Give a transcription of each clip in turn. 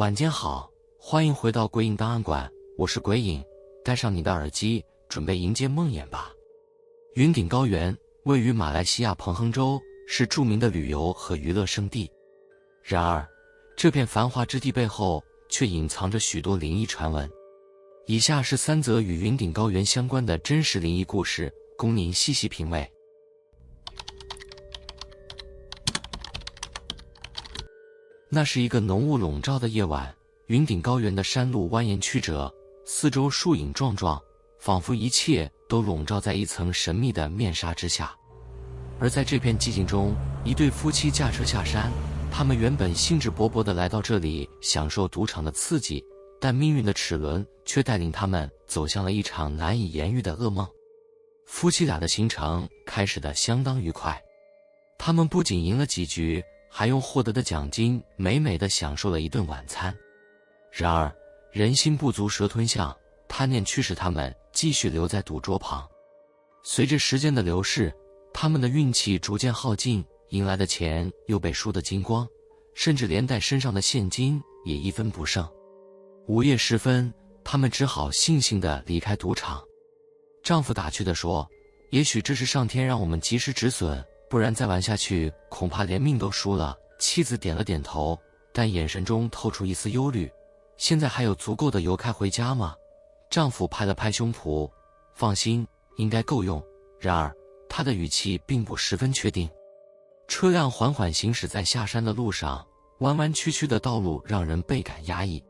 晚间好，欢迎回到鬼影档案馆，我是鬼影，戴上你的耳机，准备迎接梦魇吧。云顶高原位于马来西亚彭亨州，是著名的旅游和娱乐胜地。然而，这片繁华之地背后却隐藏着许多灵异传闻。以下是3则与云顶高原相关的真实灵异故事，供您细细品味。那是一个浓雾笼罩的夜晚，云顶高原的山路蜿蜒曲折，四周树影幢幢，仿佛一切都笼罩在一层神秘的面纱之下。而在这片寂静中，一对夫妻驾车下山，他们原本兴致勃勃地来到这里享受赌场的刺激，但命运的齿轮却带领他们走向了一场难以言喻的噩梦。夫妻俩的行程开始得相当愉快，他们不仅赢了几局，还用获得的奖金美美地享受了一顿晚餐。然而，人心不足蛇吞象，贪念驱使他们继续留在赌桌旁。随着时间的流逝，他们的运气逐渐耗尽，赢来的钱又被输得精光，甚至连带身上的现金也一分不剩。午夜时分，他们只好悻悻地离开赌场。丈夫打趣地说：“也许这是上天让我们及时止损，不然再玩下去，恐怕连命都输了。”妻子点了点头，但眼神中透出一丝忧虑。现在还有足够的油开回家吗？丈夫拍了拍胸脯，放心，应该够用。然而，他的语气并不十分确定。车辆缓缓行驶在下山的路上，弯弯曲曲的道路让人倍感压抑。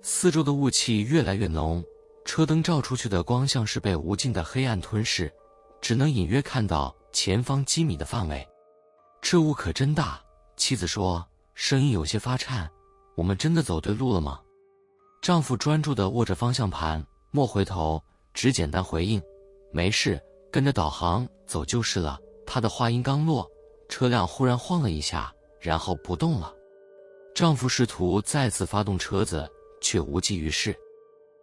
四周的雾气越来越浓，车灯照出去的光像是被无尽的黑暗吞噬，只能隐约看到前方几米的范围。这雾可真大，妻子说，声音有些发颤。我们真的走对路了吗？丈夫专注地握着方向盘，莫回头，只简单回应：没事，跟着导航走就是了。他的话音刚落，车辆忽然晃了一下，然后不动了。丈夫试图再次发动车子，却无济于事。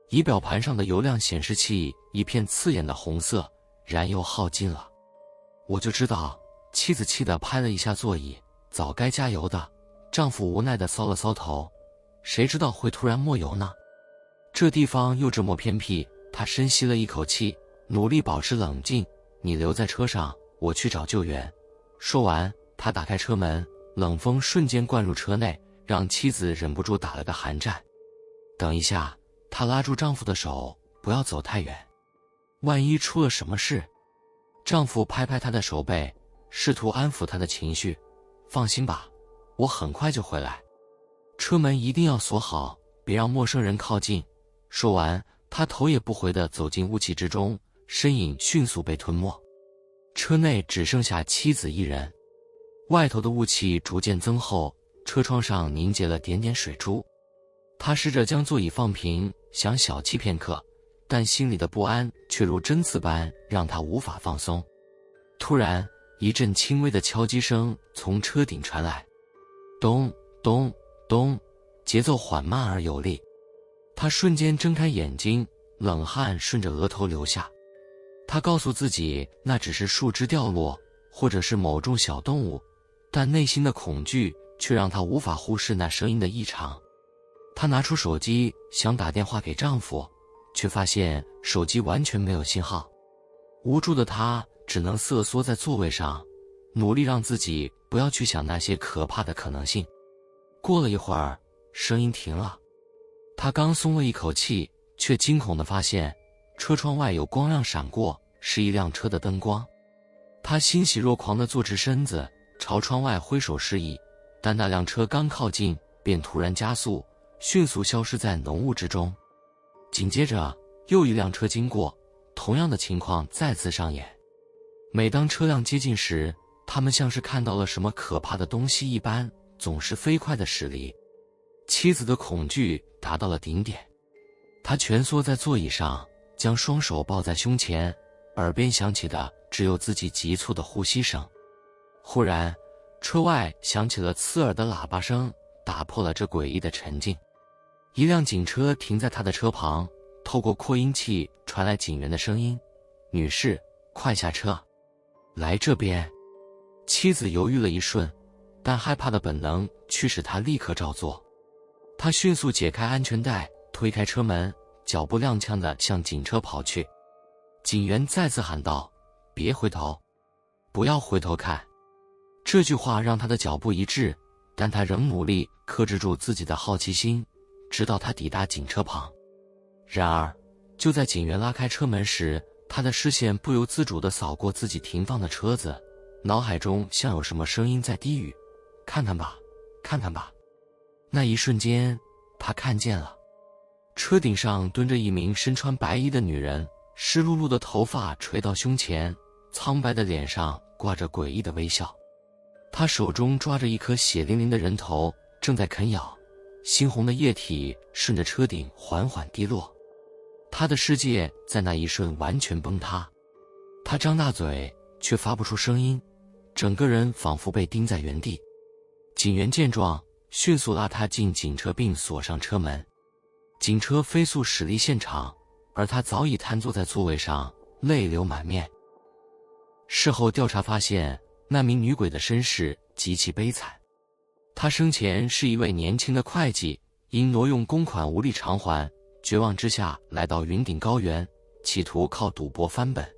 仪表盘上的油量显示器一片刺眼的红色，燃油耗尽了。我就知道，妻子气得拍了一下座椅，早该加油的。丈夫无奈地搔了搔头，谁知道会突然没油呢？这地方又这么偏僻。他深吸了一口气，努力保持冷静。你留在车上，我去找救援。说完，他打开车门，冷风瞬间灌入车内，让妻子忍不住打了个寒战。等一下，她拉住丈夫的手，不要走太远，万一出了什么事。丈夫拍拍她的手背，试图安抚她的情绪。放心吧，我很快就回来。车门一定要锁好，别让陌生人靠近。说完，他头也不回地走进雾气之中，身影迅速被吞没。车内只剩下妻子一人。外头的雾气逐渐增厚，车窗上凝结了点点水珠。他试着将座椅放平，想小憩片刻，但心里的不安却如针刺般让他无法放松。突然，一阵轻微的敲击声从车顶传来，咚咚咚，节奏缓慢而有力。他瞬间睁开眼睛，冷汗顺着额头流下。他告诉自己那只是树枝掉落，或者是某种小动物，但内心的恐惧却让他无法忽视那声音的异常。他拿出手机想打电话给丈夫，却发现手机完全没有信号。无助的他只能瑟缩在座位上，努力让自己不要去想那些可怕的可能性。过了一会儿，声音停了。他刚松了一口气，却惊恐地发现车窗外有光亮闪过，是一辆车的灯光。他欣喜若狂地坐直身子，朝窗外挥手示意，但那辆车刚靠近，便突然加速，迅速消失在浓雾之中。紧接着，又一辆车经过，同样的情况再次上演。每当车辆接近时，他们像是看到了什么可怕的东西一般，总是飞快地驶离。妻子的恐惧达到了顶点，她蜷缩在座椅上，将双手抱在胸前，耳边响起的只有自己急促的呼吸声。忽然，车外响起了刺耳的喇叭声，打破了这诡异的沉静。一辆警车停在他的车旁，透过扩音器传来警员的声音：“女士，快下车，来这边。”妻子犹豫了一瞬，但害怕的本能驱使她立刻照做。他迅速解开安全带，推开车门，脚步踉跄地向警车跑去。警员再次喊道：“别回头，不要回头看。”这句话让他的脚步一滞，但他仍努力克制住自己的好奇心，直到他抵达警车旁。然而，就在警员拉开车门时，他的视线不由自主地扫过自己停放的车子，脑海中像有什么声音在低语：“看看吧，看看吧。”那一瞬间，他看见了，车顶上蹲着一名身穿白衣的女人，湿漉漉的头发垂到胸前，苍白的脸上挂着诡异的微笑。她手中抓着一颗血淋淋的人头，正在啃咬，猩红的液体顺着车顶缓缓滴落。他的世界在那一瞬完全崩塌，他张大嘴却发不出声音，整个人仿佛被钉在原地。警员见状，迅速拉他进警车并锁上车门。警车飞速驶离现场，而他早已瘫坐在座位上，泪流满面。事后调查发现，那名女鬼的身世极其悲惨。她生前是一位年轻的会计，因挪用公款无力偿还，绝望之下来到云顶高原，企图靠赌博翻本，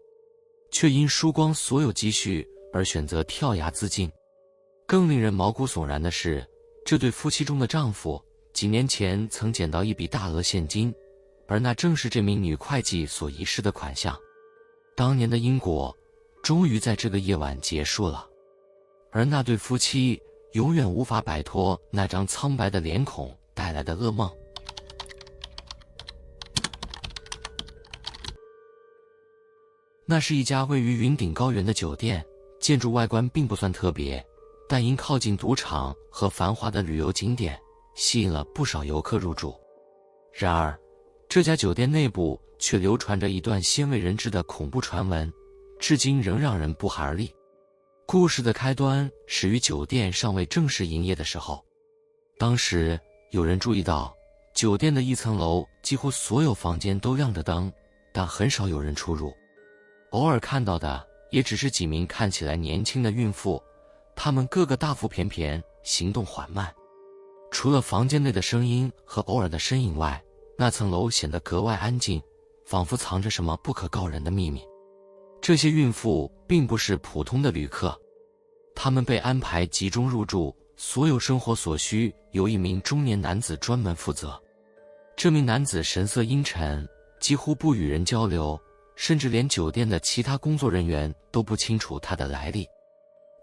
却因输光所有积蓄而选择跳崖自尽。更令人毛骨悚然的是，这对夫妻中的丈夫几年前曾捡到一笔大额现金，而那正是这名女会计所遗失的款项。当年的因果终于在这个夜晚结束了，而那对夫妻永远无法摆脱那张苍白的脸孔带来的噩梦。那是一家位于云顶高原的酒店，建筑外观并不算特别，但因靠近赌场和繁华的旅游景点，吸引了不少游客入住。然而，这家酒店内部却流传着一段鲜为人知的恐怖传闻，至今仍让人不寒而栗。故事的开端始于酒店尚未正式营业的时候。当时有人注意到，酒店的一层楼几乎所有房间都亮着灯，但很少有人出入。偶尔看到的也只是几名看起来年轻的孕妇，她们个个大腹便便，行动缓慢。除了房间内的声音和偶尔的身影外，那层楼显得格外安静，仿佛藏着什么不可告人的秘密。这些孕妇并不是普通的旅客，她们被安排集中入住，所有生活所需由一名中年男子专门负责。这名男子神色阴沉，几乎不与人交流，甚至连酒店的其他工作人员都不清楚他的来历。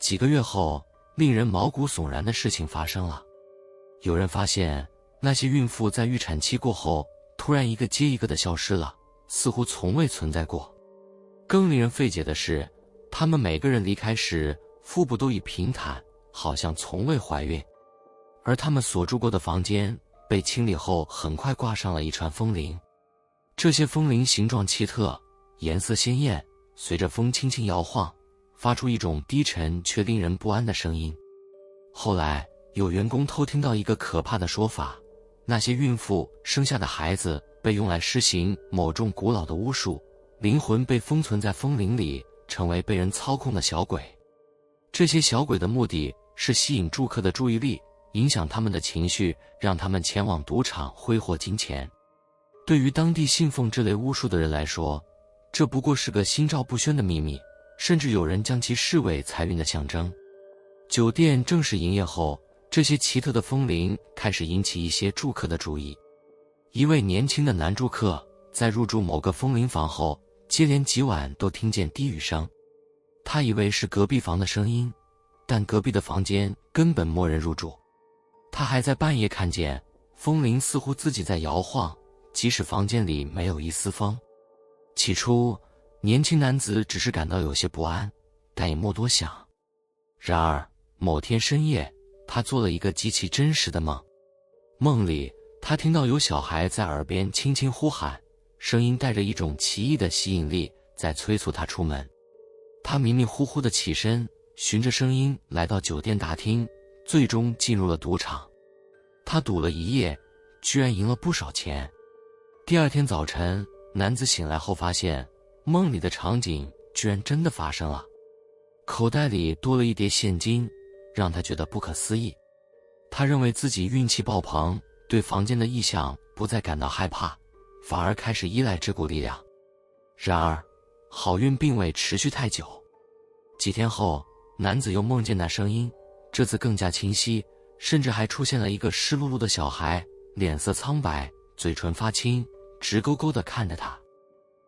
几个月后，令人毛骨悚然的事情发生了。有人发现，那些孕妇在预产期过后，突然一个接一个的消失了，似乎从未存在过。更令人费解的是，她们每个人离开时，腹部都已平坦，好像从未怀孕。而她们所住过的房间被清理后，很快挂上了一串风铃。这些风铃形状奇特，颜色鲜艳，随着风轻轻摇晃，发出一种低沉却令人不安的声音。后来，有员工偷听到一个可怕的说法，那些孕妇生下的孩子被用来施行某种古老的巫术，灵魂被封存在风铃里，成为被人操控的小鬼。这些小鬼的目的是吸引住客的注意力，影响他们的情绪，让他们前往赌场挥霍金钱。对于当地信奉这类巫术的人来说，这不过是个心照不宣的秘密，甚至有人将其视为财运的象征。酒店正式营业后，这些奇特的风铃开始引起一些住客的注意。一位年轻的男住客在入住某个风铃房后，接连几晚都听见低语声。他以为是隔壁房的声音，但隔壁的房间根本没人入住。他还在半夜看见风铃似乎自己在摇晃，即使房间里没有一丝风。起初，年轻男子只是感到有些不安，但也莫多想。然而，某天深夜，他做了一个极其真实的梦。梦里，他听到有小孩在耳边轻轻呼喊，声音带着一种奇异的吸引力，在催促他出门。他迷迷糊糊地起身，循着声音来到酒店大厅，最终进入了赌场。他赌了一夜，居然赢了不少钱。第二天早晨，男子醒来后发现，梦里的场景居然真的发生了。口袋里多了一叠现金，让他觉得不可思议。他认为自己运气爆棚，对对房间的异象不再感到害怕，反而开始依赖这股力量。然而，好运并未持续太久。几天后，男子又梦见那声音，这次更加清晰，甚至还出现了一个湿漉漉的小孩，脸色苍白，嘴唇发青，直勾勾地看着他。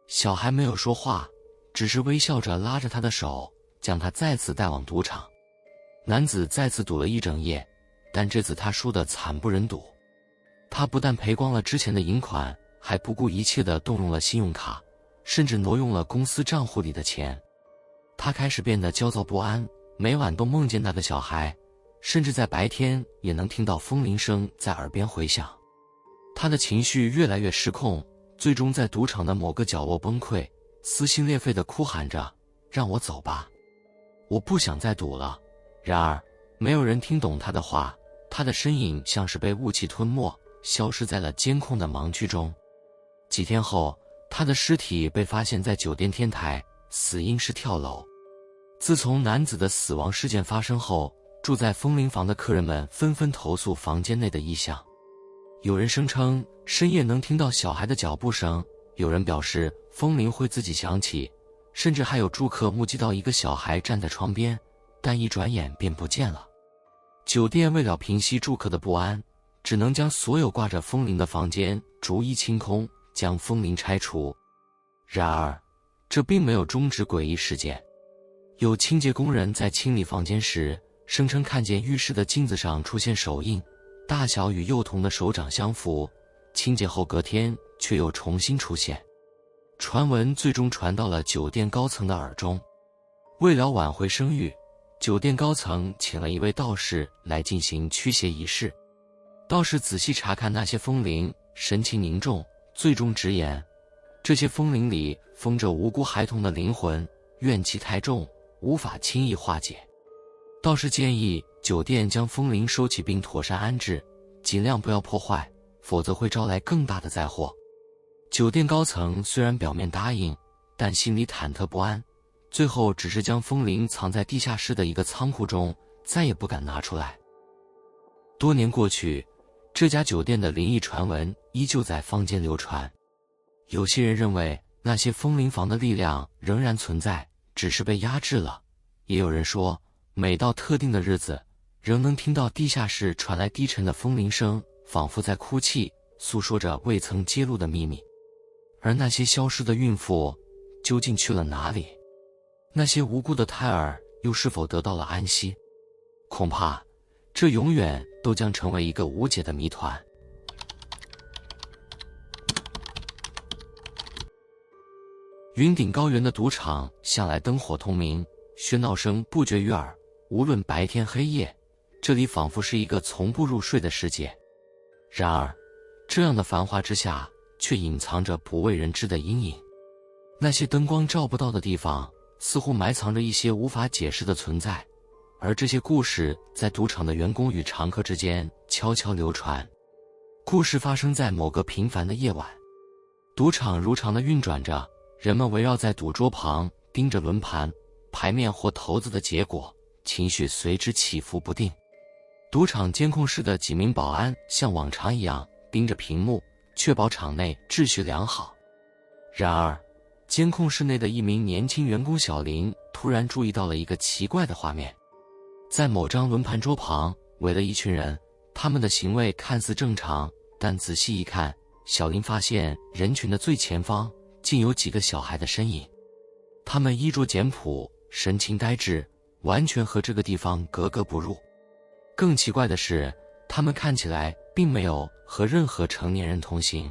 小孩没有说话，只是微笑着拉着他的手，将他再次带往赌场。男子再次赌了一整夜，但这次他输得惨不忍睹。他不但赔光了之前的银款，还不顾一切地动用了信用卡，甚至挪用了公司账户里的钱。他开始变得焦躁不安，每晚都梦见那个小孩，甚至在白天也能听到风铃声在耳边回响。他的情绪越来越失控，最终在赌场的某个角落崩溃，撕心裂肺地哭喊着：“让我走吧，我不想再赌了。”然而，没有人听懂他的话，他的身影像是被雾气吞没，消失在了监控的盲区中。几天后，他的尸体被发现在酒店天台，死因是跳楼。自从男子的死亡事件发生后，住在风铃房的客人们纷纷投诉房间内的异象。有人声称深夜能听到小孩的脚步声，有人表示风铃会自己响起，甚至还有住客目击到一个小孩站在窗边，但一转眼便不见了。酒店为了平息住客的不安，只能将所有挂着风铃的房间逐一清空，将风铃拆除。然而，这并没有终止诡异事件。有清洁工人在清理房间时，声称看见浴室的镜子上出现手印，大小与幼童的手掌相符，清洁后隔天却又重新出现。传闻最终传到了酒店高层的耳中。为了挽回声誉，酒店高层请了一位道士来进行驱邪仪式。道士仔细查看那些风铃，神情凝重，最终直言，这些风铃里封着无辜孩童的灵魂，怨气太重，无法轻易化解。道士建议酒店将风铃收起并妥善安置，尽量不要破坏，否则会招来更大的灾祸。酒店高层虽然表面答应，但心里忐忑不安，最后只是将风铃藏在地下室的一个仓库中，再也不敢拿出来。多年过去，这家酒店的灵异传闻依旧在坊间流传。有些人认为那些风铃房的力量仍然存在，只是被压制了。也有人说，每到特定的日子，仍能听到地下室传来低沉的风铃声，仿佛在哭泣，诉说着未曾揭露的秘密。而那些消失的孕妇究竟去了哪里？那些无辜的胎儿又是否得到了安息？恐怕这永远都将成为一个无解的谜团。云顶高原的赌场向来灯火通明，喧闹声不绝于耳，无论白天黑夜，这里仿佛是一个从不入睡的世界。然而，这样的繁华之下，却隐藏着不为人知的阴影。那些灯光照不到的地方，似乎埋藏着一些无法解释的存在，而这些故事在赌场的员工与常客之间悄悄流传。故事发生在某个平凡的夜晚，赌场如常地运转着，人们围绕在赌桌旁，盯着轮盘、牌面或骰子的结果，情绪随之起伏不定。赌场监控室的几名保安像往常一样盯着屏幕，确保场内秩序良好。然而，监控室内的一名年轻员工小林突然注意到了一个奇怪的画面。在某张轮盘桌旁围了一群人，他们的行为看似正常，但仔细一看，小林发现人群的最前方竟有几个小孩的身影。他们衣着简朴，神情呆滞，完全和这个地方格格不入。更奇怪的是，他们看起来并没有和任何成年人同行。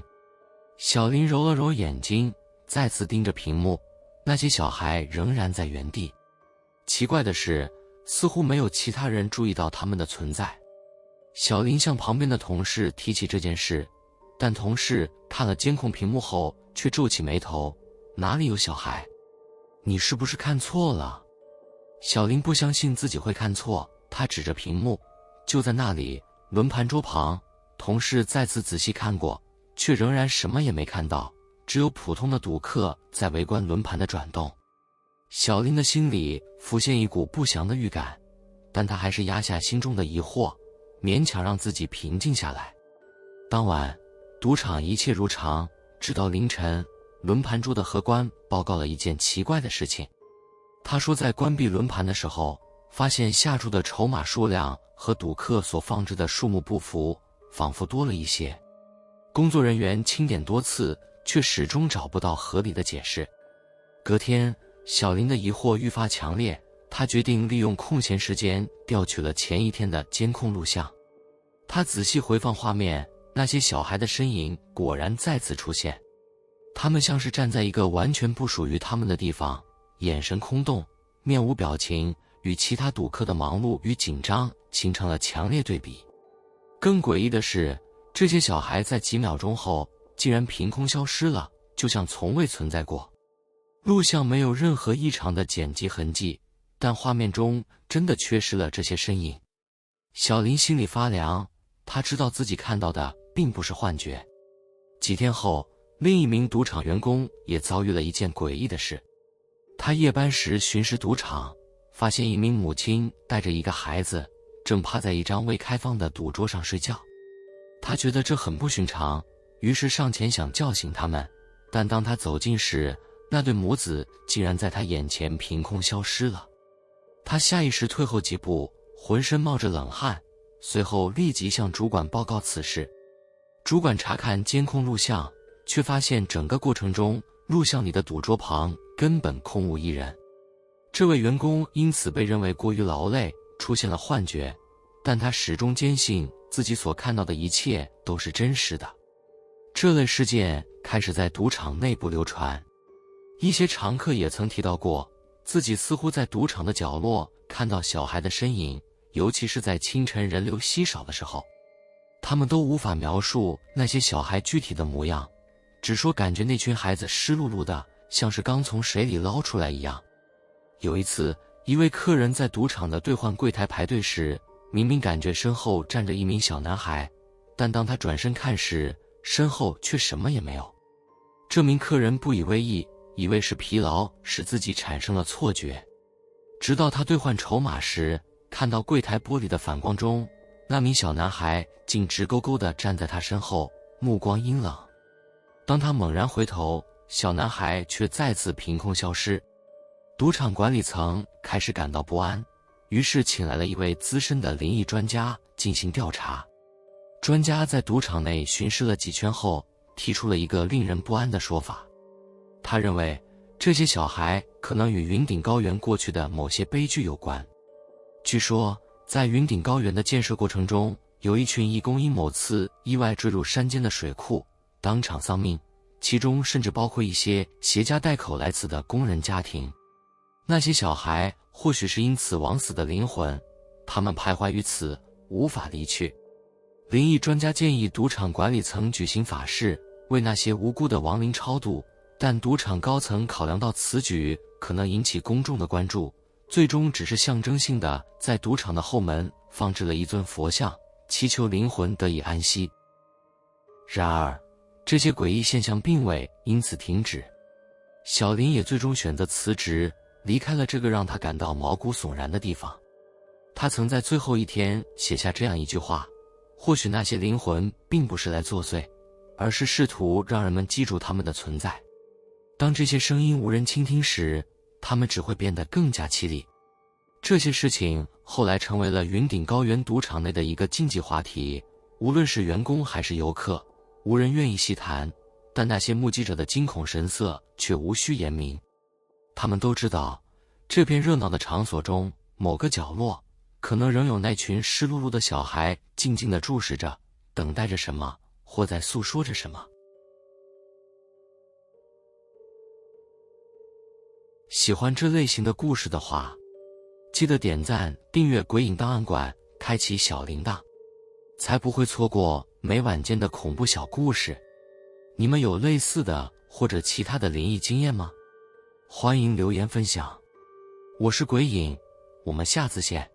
小林揉了揉眼睛，再次盯着屏幕，那些小孩仍然在原地。奇怪的是，似乎没有其他人注意到他们的存在。小林向旁边的同事提起这件事，但同事看了监控屏幕后却皱起眉头，哪里有小孩？你是不是看错了？小林不相信自己会看错，他指着屏幕，就在那里，轮盘桌旁。同事再次仔细看过，却仍然什么也没看到，只有普通的赌客在围观轮盘的转动。小林的心里浮现一股不祥的预感，但他还是压下心中的疑惑，勉强让自己平静下来。当晚，赌场一切如常，直到凌晨，轮盘桌的荷官报告了一件奇怪的事情。他说在关闭轮盘的时候，发现下注的筹码数量和赌客所放置的数目不符，仿佛多了一些。工作人员清点多次，却始终找不到合理的解释。隔天，小林的疑惑愈发强烈，他决定利用空闲时间调取了前一天的监控录像。他仔细回放画面，那些小孩的身影果然再次出现。他们像是站在一个完全不属于他们的地方，眼神空洞，面无表情，与其他赌客的忙碌与紧张形成了强烈对比。更诡异的是，这些小孩在几秒钟后竟然凭空消失了，就像从未存在过。录像没有任何异常的剪辑痕迹，但画面中真的缺失了这些身影。小林心里发凉，他知道自己看到的并不是幻觉。几天后，另一名赌场员工也遭遇了一件诡异的事。他夜班时巡视赌场，发现一名母亲带着一个孩子正趴在一张未开放的赌桌上睡觉。他觉得这很不寻常，于是上前想叫醒他们，但当他走近时，那对母子竟然在他眼前凭空消失了。他下意识退后几步，浑身冒着冷汗，随后立即向主管报告此事。主管查看监控录像，却发现整个过程中，录像里的赌桌旁根本空无一人。这位员工因此被认为过于劳累，出现了幻觉，但他始终坚信自己所看到的一切都是真实的。这类事件开始在赌场内部流传，一些常客也曾提到过，自己似乎在赌场的角落看到小孩的身影，尤其是在清晨人流稀少的时候。他们都无法描述那些小孩具体的模样，只说感觉那群孩子湿漉漉的，像是刚从水里捞出来一样。有一次，一位客人在赌场的兑换柜台排队时，明明感觉身后站着一名小男孩，但当他转身看时，身后却什么也没有。这名客人不以为意，以为是疲劳使自己产生了错觉。直到他兑换筹码时，看到柜台玻璃的反光中，那名小男孩竟直勾勾地站在他身后，目光阴冷。当他猛然回头，小男孩却再次凭空消失。赌场管理层开始感到不安，于是请来了一位资深的灵异专家进行调查。专家在赌场内巡视了几圈后，提出了一个令人不安的说法。他认为这些小孩可能与云顶高原过去的某些悲剧有关。据说在云顶高原的建设过程中，有一群义工因某次意外坠入山间的水库，当场丧命，其中甚至包括一些携家带口来此的工人家庭。那些小孩或许是因此枉死的灵魂，他们徘徊于此，无法离去。灵异专家建议赌场管理层举行法事，为那些无辜的亡灵超度，但赌场高层考量到此举可能引起公众的关注，最终只是象征性的在赌场的后门放置了一尊佛像，祈求灵魂得以安息。然而，这些诡异现象并未因此停止。小林也最终选择辞职，离开了这个让他感到毛骨悚然的地方。他曾在最后一天写下这样一句话：或许那些灵魂并不是来作祟，而是试图让人们记住他们的存在。当这些声音无人倾听时，他们只会变得更加凄厉。这些事情后来成为了云顶高原赌场内的一个禁忌话题，无论是员工还是游客，无人愿意细谈，但那些目击者的惊恐神色却无需言明。他们都知道，这片热闹的场所中某个角落，可能仍有那群湿漉漉的小孩静静地注视着，等待着什么，或在诉说着什么。喜欢这类型的故事的话，记得点赞、订阅鬼影档案馆，开启小铃铛，才不会错过每晚间的恐怖小故事。你们有类似的或者其他的灵异经验吗？欢迎留言分享。我是鬼影，我们下次见。